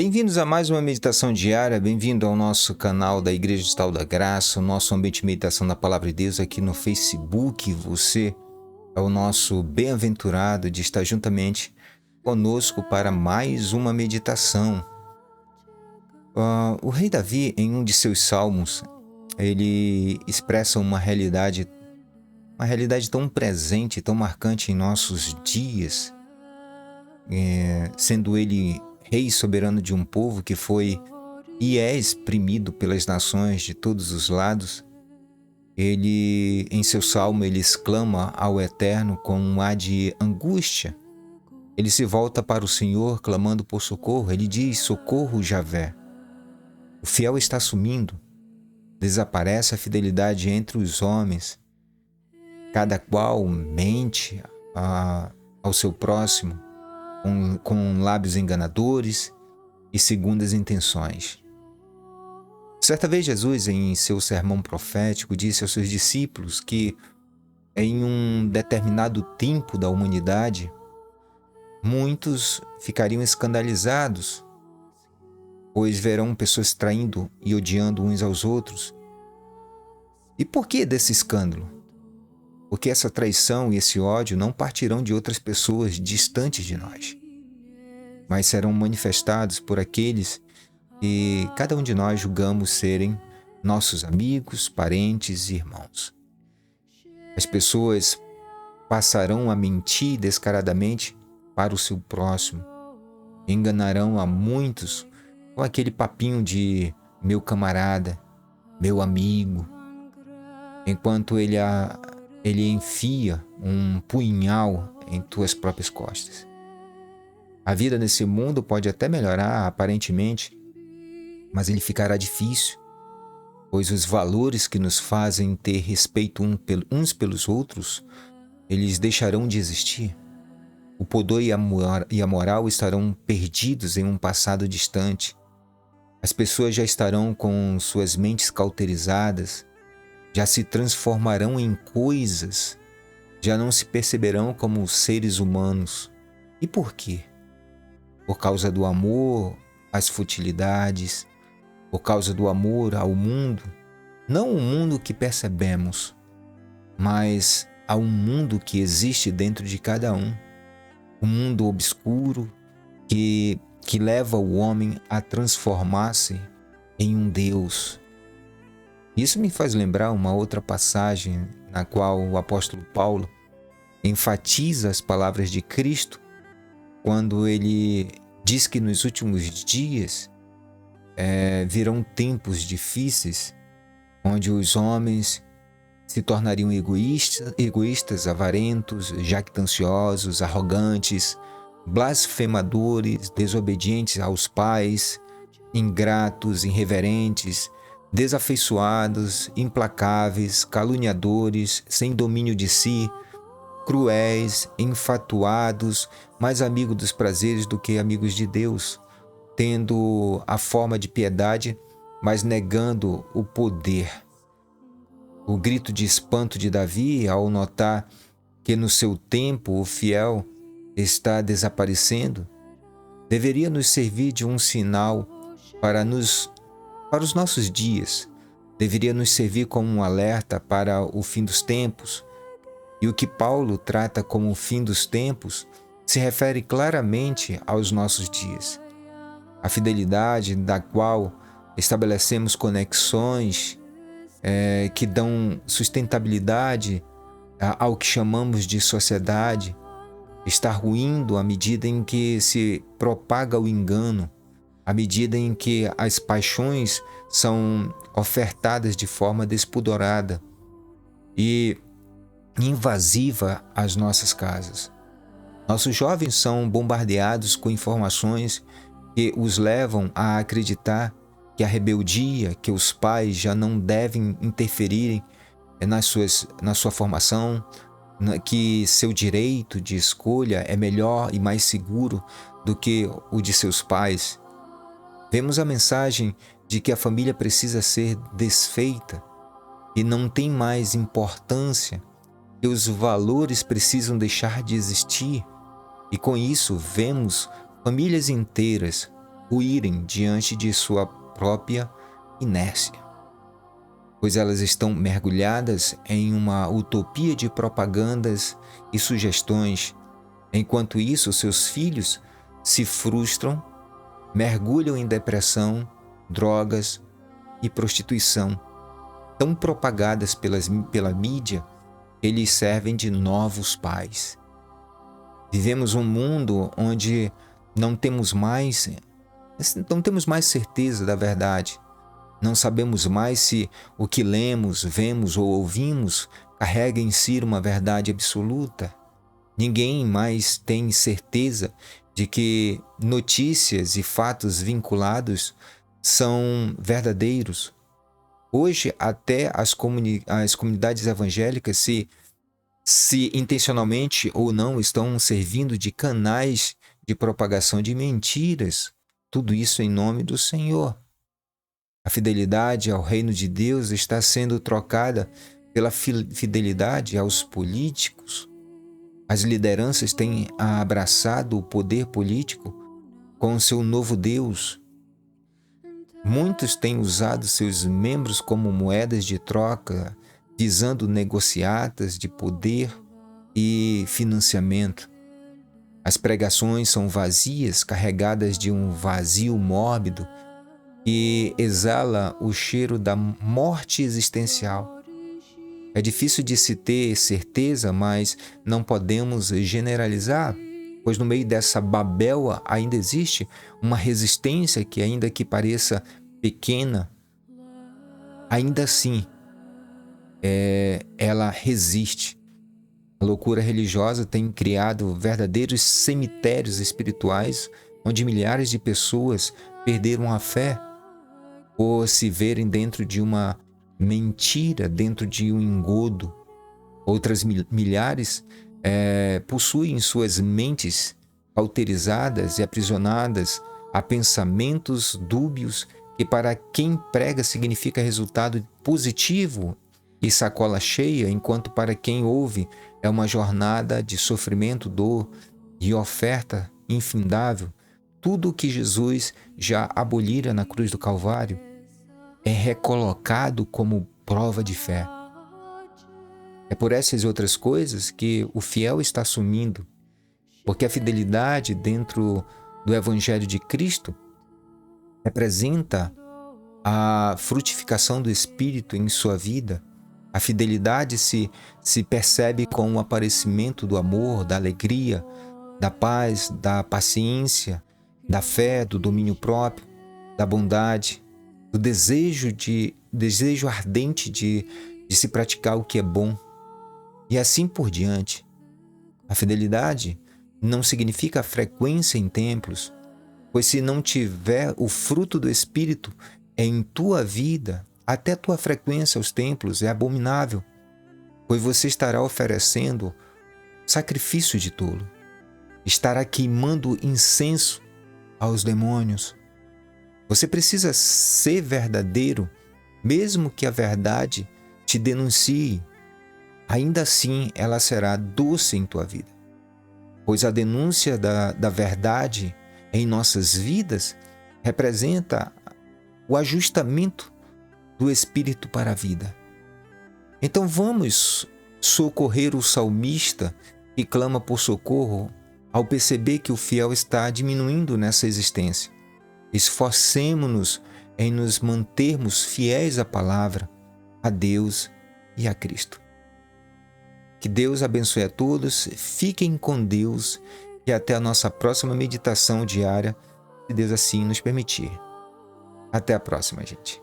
Bem-vindos a mais uma meditação diária, bem-vindo ao nosso canal da Igreja Digital da Graça, o nosso ambiente de meditação da Palavra de Deus aqui no Facebook. Você é o nosso bem-aventurado de estar juntamente conosco para mais uma meditação. O rei Davi, em um de seus salmos, ele expressa uma realidade tão presente, tão marcante em nossos dias, sendo ele rei soberano de um povo que foi e é exprimido pelas nações de todos os lados. Ele, em seu salmo, ele exclama ao Eterno com um ar de angústia. Ele se volta para o Senhor clamando por socorro. Ele diz: socorro, Javé. O fiel está sumindo. Desaparece a fidelidade entre os homens. Cada qual mente ao seu próximo com lábios enganadores e segundas intenções. Certa vez Jesus, em seu sermão profético, disse aos seus discípulos que em um determinado tempo da humanidade, muitos ficariam escandalizados, pois verão pessoas traindo e odiando uns aos outros. E por que desse escândalo? Porque essa traição e esse ódio não partirão de outras pessoas distantes de nós, mas serão manifestados por aqueles que cada um de nós julgamos serem nossos amigos, parentes e irmãos. As pessoas passarão a mentir descaradamente para o seu próximo, enganarão a muitos com aquele papinho de meu camarada, meu amigo, enquanto ele enfia um punhal em tuas próprias costas. A vida nesse mundo pode até melhorar aparentemente, mas ele ficará difícil, pois os valores que nos fazem ter respeito uns pelos outros, eles deixarão de existir. O pudor e a moral estarão perdidos em um passado distante. As pessoas já estarão com suas mentes cauterizadas, já se transformarão em coisas, já não se perceberão como seres humanos. E por quê? Por causa do amor às futilidades, por causa do amor ao mundo, não o mundo que percebemos, mas ao mundo que existe dentro de cada um, um mundo obscuro que leva o homem a transformar-se em um Deus. Isso me faz lembrar uma outra passagem na qual o apóstolo Paulo enfatiza as palavras de Cristo quando ele diz que nos últimos dias virão tempos difíceis onde os homens se tornariam egoístas, avarentos, jactanciosos, arrogantes, blasfemadores, desobedientes aos pais, ingratos, irreverentes, desafeiçoados, implacáveis, caluniadores, sem domínio de si, cruéis, enfatuados, mais amigos dos prazeres do que amigos de Deus, tendo a forma de piedade, mas negando o poder. O grito de espanto de Davi ao notar que no seu tempo o fiel está desaparecendo, deveria nos servir de um sinal para os nossos dias, deveria nos servir como um alerta para o fim dos tempos. E o que Paulo trata como o fim dos tempos se refere claramente aos nossos dias. A fidelidade da qual estabelecemos conexões que dão sustentabilidade ao que chamamos de sociedade está ruindo à medida em que se propaga o engano, à medida em que as paixões são ofertadas de forma despudorada e invasiva às nossas casas. Nossos jovens são bombardeados com informações que os levam a acreditar que a rebeldia, que os pais já não devem interferirem na sua formação, que seu direito de escolha é melhor e mais seguro do que o de seus pais. Vemos a mensagem de que a família precisa ser desfeita e não tem mais importância, que os valores precisam deixar de existir. E com isso vemos famílias inteiras ruírem diante de sua própria inércia, pois elas estão mergulhadas em uma utopia de propagandas e sugestões. Enquanto isso, seus filhos se frustram, mergulham em depressão, drogas e prostituição, tão propagadas pela mídia, eles servem de novos pais. Vivemos um mundo onde não temos mais certeza da verdade. Não sabemos mais se o que lemos, vemos ou ouvimos carrega em si uma verdade absoluta. Ninguém mais tem certeza de que notícias e fatos vinculados são verdadeiros. Hoje, até as comunidades evangélicas, se intencionalmente ou não, estão servindo de canais de propagação de mentiras. Tudo isso em nome do Senhor. A fidelidade ao reino de Deus está sendo trocada pela fidelidade aos políticos. As lideranças têm abraçado o poder político com seu novo Deus. Muitos têm usado seus membros como moedas de troca, visando negociatas de poder e financiamento. As pregações são vazias, carregadas de um vazio mórbido que exala o cheiro da morte existencial. É difícil de se ter certeza, mas não podemos generalizar, pois no meio dessa Babel ainda existe uma resistência que, ainda que pareça pequena, ainda assim ela resiste. A loucura religiosa tem criado verdadeiros cemitérios espirituais, onde milhares de pessoas perderam a fé por se verem dentro de uma mentira, dentro de um engodo. Outras milhares possuem suas mentes cauterizadas e aprisionadas a pensamentos dúbios que para quem prega significa resultado positivo e sacola cheia, enquanto para quem ouve é uma jornada de sofrimento, dor e oferta infindável. Tudo o que Jesus já abolira na cruz do Calvário é recolocado como prova de fé. É por essas e outras coisas que o fiel está sumindo, porque a fidelidade dentro do Evangelho de Cristo representa a frutificação do Espírito em sua vida. A fidelidade se percebe com o aparecimento do amor, da alegria, da paz, da paciência, da fé, do domínio próprio, da bondade, do desejo ardente de se praticar o que é bom, e assim por diante. A fidelidade não significa frequência em templos, pois se não tiver o fruto do Espírito em tua vida, até tua frequência aos templos é abominável, pois você estará oferecendo sacrifício de tolo, estará queimando incenso aos demônios. Você precisa ser verdadeiro, mesmo que a verdade te denuncie. Ainda assim, ela será doce em tua vida, pois a denúncia da verdade em nossas vidas representa o ajustamento do Espírito para a vida. Então vamos socorrer o salmista que clama por socorro ao perceber que o fiel está diminuindo nessa existência. Esforcemo-nos em nos mantermos fiéis à palavra, a Deus e a Cristo. Que Deus abençoe a todos, fiquem com Deus e até a nossa próxima meditação diária, se Deus assim nos permitir. Até a próxima, gente.